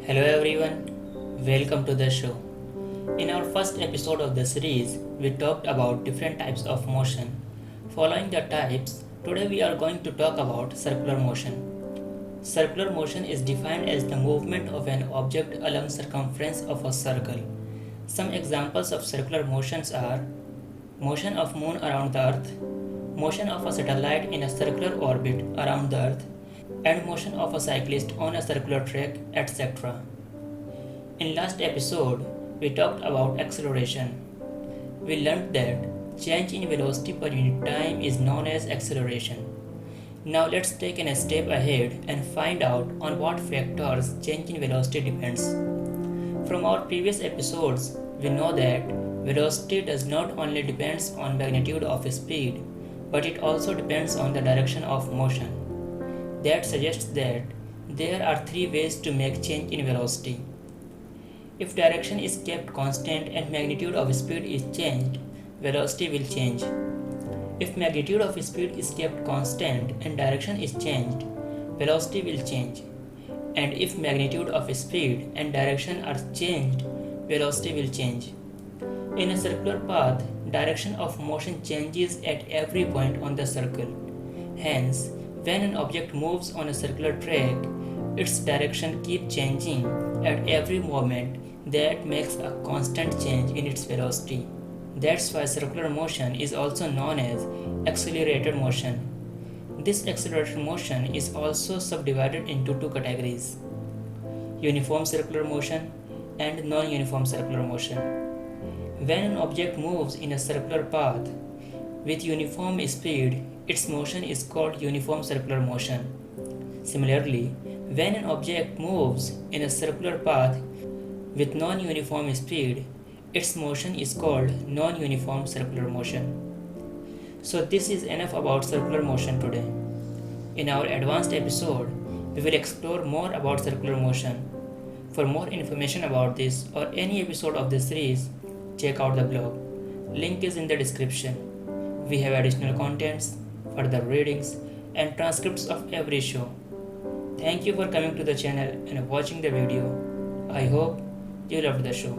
Hello everyone, welcome to the show. In our first episode of the series, we talked about different types of motion. Following the types, today we are going to talk about circular motion. Circular motion is defined as the movement of an object along circumference of a circle. Some examples of circular motions are motion of moon around the earth, motion of a satellite in a circular orbit around the earth, and motion of a cyclist on a circular track, etc. In last episode, we talked about acceleration. We learned that change in velocity per unit time is known as acceleration. Now let's take a step ahead and find out on what factors change in velocity depends. From our previous episodes, we know that velocity does not only depends on magnitude of speed, but it also depends on the direction of motion. That suggests that there are three ways to make change in velocity. If direction is kept constant and magnitude of speed is changed, velocity will change. If magnitude of speed is kept constant and direction is changed, velocity will change. And if magnitude of speed and direction are changed, velocity will change. In a circular path, direction of motion changes at every point on the circle. Hence, when an object moves on a circular track, its direction keeps changing at every moment. That makes a constant change in its velocity. That's why circular motion is also known as accelerated motion. This accelerated motion is also subdivided into two categories: uniform circular motion and non-uniform circular motion. When an object moves in a circular path with uniform speed, its motion is called uniform circular motion. Similarly, when an object moves in a circular path with non-uniform speed, its motion is called non-uniform circular motion. So this is enough about circular motion today. In our advanced episode, we will explore more about circular motion. For more information about this or any episode of this series, check out the blog. Link is in the description. We have additional contents, further readings, and transcripts of every show. Thank you for coming to the channel and watching the video. I hope you loved the show.